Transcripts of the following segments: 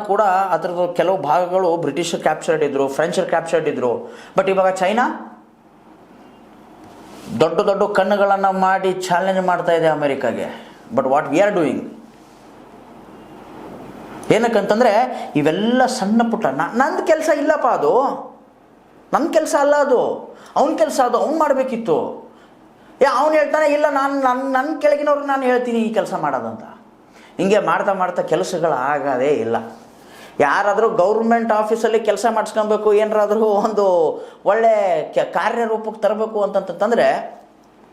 ಕೂಡ ಅದರದ್ದು ಕೆಲವು ಭಾಗಗಳು ಬ್ರಿಟಿಷರ್ ಕ್ಯಾಪ್ಚರ್ಡ್ ಇದ್ರು, ಫ್ರೆಂಚರ್ ಕ್ಯಾಪ್ಚರ್ಡ್ ಇದ್ರು. ಬಟ್ ಇವಾಗ ಚೈನಾ ದೊಡ್ಡ ದೊಡ್ಡ ಕಣ್ಣುಗಳನ್ನು ಮಾಡಿ ಚಾಲೆಂಜ್ ಮಾಡ್ತಾ ಇದೆ ಅಮೆರಿಕಾಗೆ. But what we are doing, ಏನಕ್ಕಂತಂದರೆ ಇವೆಲ್ಲ ಸಣ್ಣ ಪುಟ್ಟ ನಂದು ಕೆಲಸ ಇಲ್ಲಪ್ಪ, ಅದು ನನ್ನ ಕೆಲಸ ಅಲ್ಲ, ಅದು ಅವನ ಕೆಲಸ, ಅದು ಅವ್ನು ಮಾಡಬೇಕಿತ್ತು. ಅವನು ಹೇಳ್ತಾನೆ ಇಲ್ಲ ನನ್ನ ಕೆಳಗಿನವ್ರಿಗೆ ನಾನು ಹೇಳ್ತೀನಿ ಈ ಕೆಲಸ ಮಾಡೋದಂತ. ಹಿಂಗೆ ಮಾಡ್ತಾ ಮಾಡ್ತಾ ಕೆಲಸಗಳು ಆಗೋದೇ ಇಲ್ಲ. ಯಾರಾದರೂ ಗೌರ್ಮೆಂಟ್ ಆಫೀಸಲ್ಲಿ ಕೆಲಸ ಮಾಡಿಸ್ಕೊಬೇಕು, ಏನಾರಾದರೂ ಒಂದು ಒಳ್ಳೆ ಕಾರ್ಯರೂಪಕ್ಕೆ ತರಬೇಕು ಅಂತಂತಂದರೆ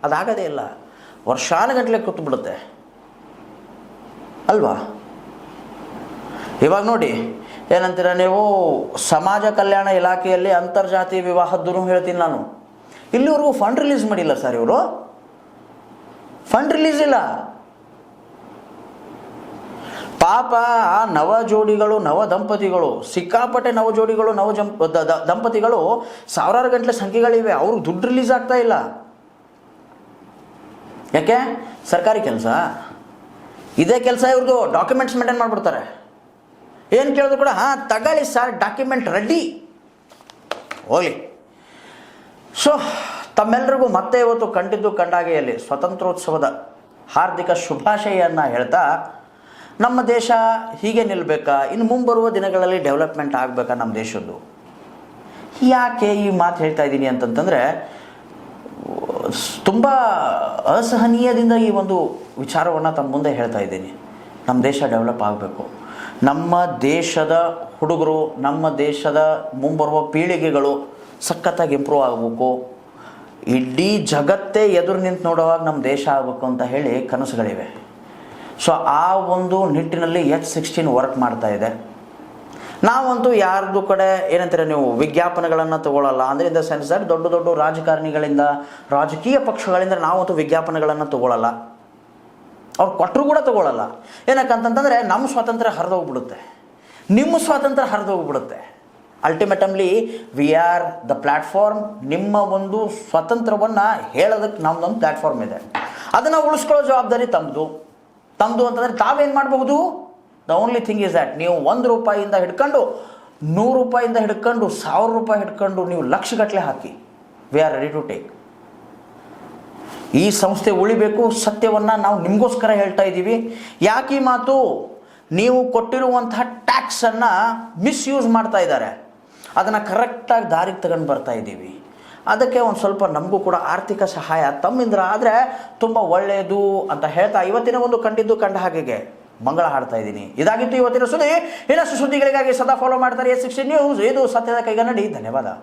ಅದಾಗೋದೇ ಇಲ್ಲ. ವರ್ಷಾನುಗಟ್ಟಲೆ ಕೂತ್ಬಿಡುತ್ತೆ ಅಲ್ವಾ. ಇವಾಗ ನೋಡಿ, ಏನಂತೀರ ನೀವು, ಸಮಾಜ ಕಲ್ಯಾಣ ಇಲಾಖೆಯಲ್ಲಿ ಅಂತರ್ಜಾತಿ ವಿವಾಹದ್ದೂ ಹೇಳ್ತೀನಿ ನಾನು. ಇಲ್ಲಿವರೆಗೂ ಫಂಡ್ ರಿಲೀಸ್ ಮಾಡಿಲ್ಲ ಸರ್ ಇವರು, ಫಂಡ್ ರಿಲೀಸ್ ಇಲ್ಲ. ಪಾಪ ಆ ನವ ಜೋಡಿಗಳು, ನವ ದಂಪತಿಗಳು, ಸಿಕ್ಕಾಪಟ್ಟೆ ನವ ಜೋಡಿಗಳು, ದಂಪತಿಗಳು ಸಾವಿರಾರು ಗಂಟಲೆ ಸಂಖ್ಯೆಗಳಿವೆ, ಅವ್ರಿಗೆ ದುಡ್ಡು ರಿಲೀಸ್ ಆಗ್ತಾ ಇಲ್ಲ. ಯಾಕೆ? ಸರ್ಕಾರಿ ಕೆಲಸ, ಇದೇ ಕೆಲಸ ಇವ್ರದ್ದು. ಡಾಕ್ಯುಮೆಂಟ್ಸ್ ಮೇಂಟೈನ್ ಮಾಡಿಬಿಡ್ತಾರೆ. ಏನು ಕೇಳಿದ್ರು ಕೂಡ ತಗೊಳ್ಳಿ ಸರ್, ಡಾಕ್ಯುಮೆಂಟ್ ರೆಡಿ, ಹೋಗಲಿ. ಸೊ ತಮ್ಮೆಲ್ಲರಿಗೂ ಮತ್ತೆ ಇವತ್ತು ಕಂಡಿದ್ದು ಕಂಡಾಗೆಯಲ್ಲಿ ಸ್ವಾತಂತ್ರ್ಯೋತ್ಸವದ ಹಾರ್ದಿಕ ಶುಭಾಶಯವನ್ನು ಹೇಳ್ತಾ, ನಮ್ಮ ದೇಶ ಹೀಗೆ ನಿಲ್ಲಬೇಕಾ, ಇನ್ನು ಮುಂಬರುವ ದಿನಗಳಲ್ಲಿ ಡೆವಲಪ್ಮೆಂಟ್ ಆಗಬೇಕಾ ನಮ್ಮ ದೇಶದ್ದು? ಯಾಕೆ ಈ ಮಾತು ಹೇಳ್ತಾ ಇದ್ದೀನಿ ಅಂತಂತಂದರೆ, ತುಂಬ ಅಸಹನೀಯದಿಂದ ಈ ಒಂದು ವಿಚಾರವನ್ನು ತಮ್ಮ ಮುಂದೆ ಹೇಳ್ತಾ ಇದ್ದೀನಿ. ನಮ್ಮ ದೇಶ ಡೆವಲಪ್ ಆಗಬೇಕು. ನಮ್ಮ ದೇಶದ ಹುಡುಗರು, ನಮ್ಮ ದೇಶದ ಮುಂಬರುವ ಪೀಳಿಗೆಗಳು ಸಖತ್ತಾಗಿ ಇಂಪ್ರೂವ್ ಆಗಬೇಕು. ಇಡೀ ಜಗತ್ತೇ ಎದುರು ನಿಂತು ನೋಡುವಾಗ ನಮ್ಮ ದೇಶ ಆಗಬೇಕು ಅಂತ ಹೇಳಿ ಕನಸುಗಳಿವೆ. ಸೊ ಆ ಒಂದು ನಿಟ್ಟಿನಲ್ಲಿ H16 ವರ್ಕ್ ಮಾಡ್ತಾ ಇದೆ. ನಾವಂತೂ ಯಾರ್ದು ಕಡೆ ಏನಂತೀರ ನೀವು, ವಿಜ್ಞಾಪನೆಗಳನ್ನು ತಗೊಳ್ಳಲ್ಲ. ಅಂದರೆ ಇನ್ ದ ಸೆನ್ಸ್ ದಟ್ ದೊಡ್ಡ ದೊಡ್ಡ ರಾಜಕಾರಣಿಗಳಿಂದ, ರಾಜಕೀಯ ಪಕ್ಷಗಳಿಂದ ನಾವಂತೂ ವಿಜ್ಞಾಪನೆಗಳನ್ನು ತಗೊಳ್ಳಲ್ಲ. ಅವ್ರು ಕೊಟ್ಟರು ಕೂಡ ತಗೊಳ್ಳಲ್ಲ. ಏನಕ್ಕಂತಂದರೆ ನಮ್ಮ ಸ್ವಾತಂತ್ರ್ಯ ಹರಿದೋಗ್ಬಿಡುತ್ತೆ, ನಿಮ್ಮ ಸ್ವಾತಂತ್ರ್ಯ ಹರಿದೋಗ್ಬಿಡುತ್ತೆ. ಅಲ್ಟಿಮೇಟಮ್ಲಿ ವಿ ಆರ್ ದ ಪ್ಲ್ಯಾಟ್ಫಾರ್ಮ್. ನಿಮ್ಮ ಒಂದು ಸ್ವಾತಂತ್ರ್ಯವನ್ನು ಹೇಳೋದಕ್ಕೆ ನಮ್ಮದೊಂದು ಪ್ಲ್ಯಾಟ್ಫಾರ್ಮ್ ಇದೆ. ಅದನ್ನು ಉಳಿಸ್ಕೊಳ್ಳೋ ಜವಾಬ್ದಾರಿ ತಮ್ಮದು ಅಂತಂದರೆ ತಾವೇನು ಮಾಡಬಹುದು? The only thing is that ನೀವು ₹1 ಹಿಡ್ಕೊಂಡು, ₹100 ಹಿಡ್ಕೊಂಡು, ₹1000 ಹಿಡ್ಕೊಂಡು ನೀವು ಲಕ್ಷಗಟ್ಟಲೆ ಹಾಕಿ. We are ready to take. ಈ ಸಂಸ್ಥೆ ಉಳಿಬೇಕು. ಸತ್ಯವನ್ನು ನಾವು ನಿಮಗೋಸ್ಕರ ಹೇಳ್ತಾ ಇದ್ದೀವಿ. ಯಾಕೆ ಈ ಮಾತು? ನೀವು ಕೊಟ್ಟಿರುವಂತಹ ಟ್ಯಾಕ್ಸನ್ನು ಮಿಸ್ಯೂಸ್ ಮಾಡ್ತಾ ಇದ್ದಾರೆ. ಅದನ್ನು ಕರೆಕ್ಟಾಗಿ ದಾರಿಗೆ ತಗೊಂಡು ಬರ್ತಾ ಇದ್ದೀವಿ. ಅದಕ್ಕೆ ಒಂದು ಸ್ವಲ್ಪ ನಮಗೂ ಕೂಡ ಆರ್ಥಿಕ ಸಹಾಯ ತಮ್ಮಿಂದ ಆದರೆ ತುಂಬ ಒಳ್ಳೆಯದು ಅಂತ ಹೇಳ್ತಾ ಇವತ್ತಿನ ಒಂದು ಕಂಡಿದ್ದು ಕಂಡ ಹಾಗೆಗೆ ಮಂಗಳ ಹಾಡ್ತಾ ಇದ್ದೀನಿ. ಇದಾಗಿತ್ತು ಇವತ್ತಿನ ಸುದ್ದಿ. ಇನ್ನಷ್ಟು ಸುದ್ದಿಗಳಿಗಾಗಿ ಸದಾ ಫಾಲೋ ಮಾಡ್ತಾರೆ H16 ನ್ಯೂಸ್. ಇದು ಸತ್ಯದ ಕೈಗನ್ನಡಿ. ಧನ್ಯವಾದ.